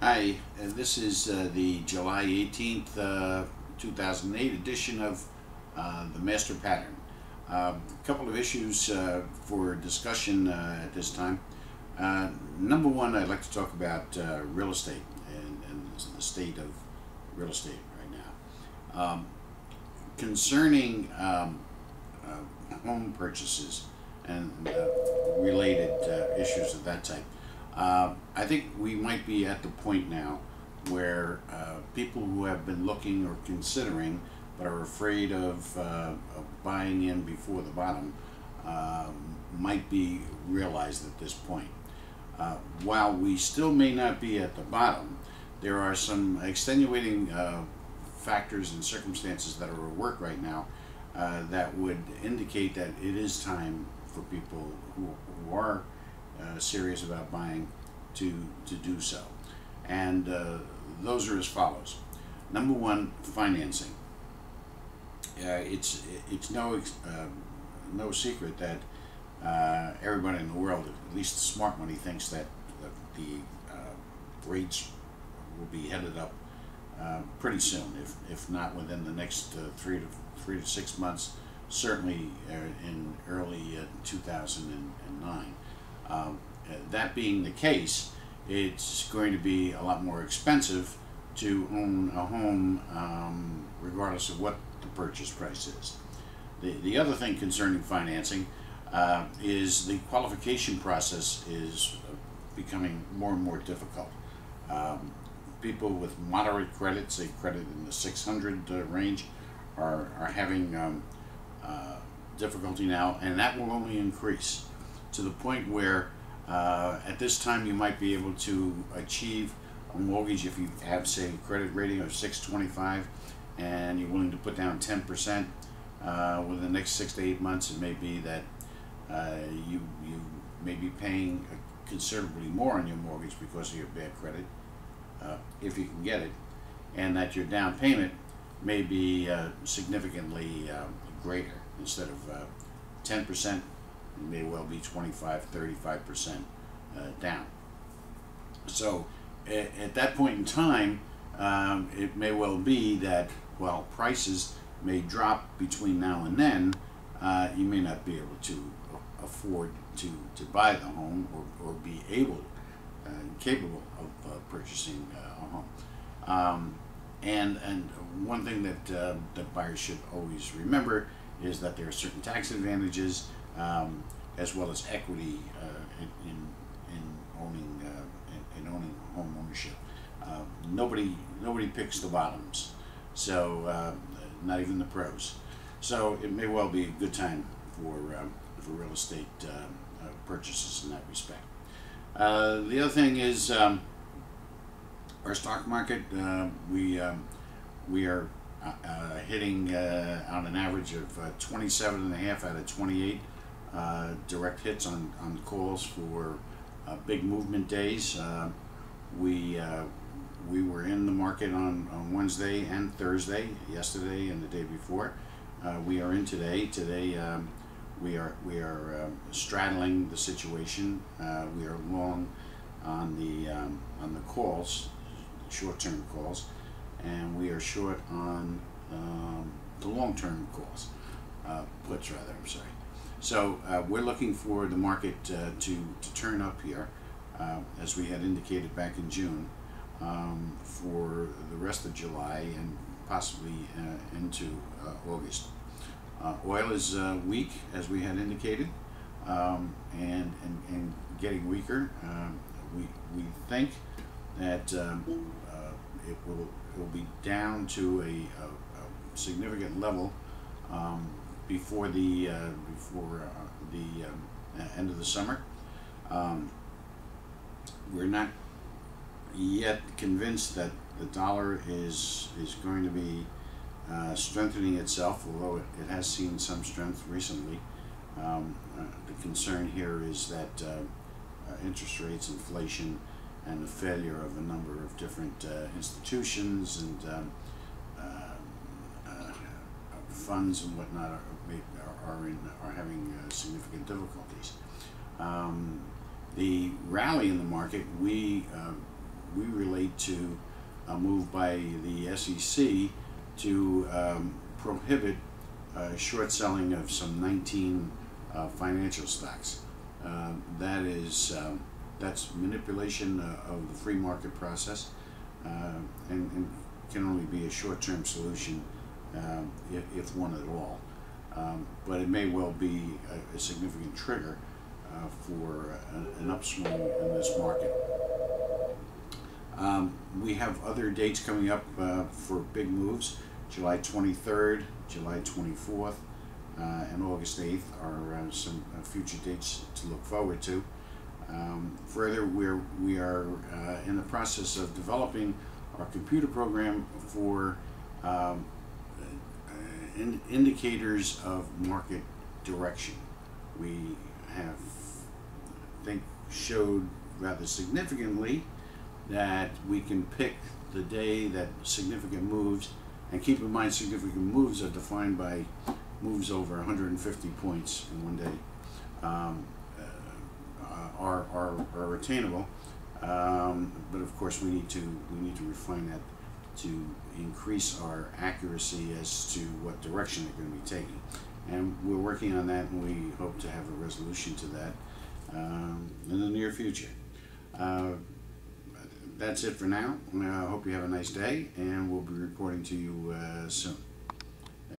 Hi, this is the July 18th, 2008 edition of the Master Pattern. A couple of issues for discussion at this time. Number one, I'd like to talk about real estate and the state of real estate right now. Concerning home purchases and related issues of that type. I think we might be at the point now where people who have been looking or considering but are afraid of buying in before the bottom might be realized at this point. While we still may not be at the bottom, there are some extenuating factors and circumstances that are at work right now that would indicate that it is time for people who are serious about buying to do so, and those are as follows. Number one, financing. It's no secret that everybody in the world, at least the smart money, thinks that the rates will be headed up pretty soon, if not within the next 3 to 6 months, certainly in early 2009. That being the case, it's going to be a lot more expensive to own a home regardless of what the purchase price is. The other thing concerning financing is the qualification process is becoming more and more difficult. People with moderate credit, say credit in the 600 range, are having difficulty now, and that will only increase to the point where at this time you might be able to achieve a mortgage if you have, say, a credit rating of 625 and you're willing to put down 10% within the next 6 to 8 months. It may be that you may be paying considerably more on your mortgage because of your bad credit, if you can get it, and that your down payment may be significantly greater. Instead of 10%, it may well be 25, 35% down. So at that point in time, it may well be that while prices may drop between now and then, you may not be able to afford to buy the home or be able, capable of purchasing a home. And one thing that buyers should always remember is that there are certain tax advantages as well as equity in owning home ownership. Nobody picks the bottoms, so not even the pros. So it may well be a good time for real estate purchases in that respect. The other thing is our stock market. We are hitting on an average of 27.5 out of 28 direct hits on calls for big movement days. We were in the market on Wednesday and Thursday, yesterday and the day before. We are in today. Today we are straddling the situation. We are long on the calls, short-term calls, and we are short on the long-term calls, puts rather, I'm sorry. So we're looking for the market to turn up here, as we had indicated back in June, for the rest of July and possibly into August. Oil is weak, as we had indicated, and getting weaker. We think that it will be down to a significant level before the end of the summer. We're not yet convinced that the dollar is going to be strengthening itself, although it has seen some strength recently. The concern here is that interest rates, inflation, and the failure of a number of different institutions and funds and whatnot are having significant difficulties. The rally in the market, we we relate to a move by the SEC to prohibit short selling of some 19 financial stocks. That's manipulation of the free market process, and can only be a short-term solution, if one at all. But it may well be a significant trigger for an upswing in this market. We have other dates coming up for big moves. July 23rd, July 24th, and August 8th are some future dates to look forward to. Further, we are in the process of developing our computer program for indicators of market direction. We have, I think, showed rather significantly that we can pick the day that significant moves, and keep in mind significant moves are defined by moves over 150 points in one day, are attainable, but of course we need to refine that to increase our accuracy as to what direction they're going to be taking, and we're working on that, and we hope to have a resolution to that in the near future. That's it for now. I hope you have a nice day, and we'll be reporting to you soon.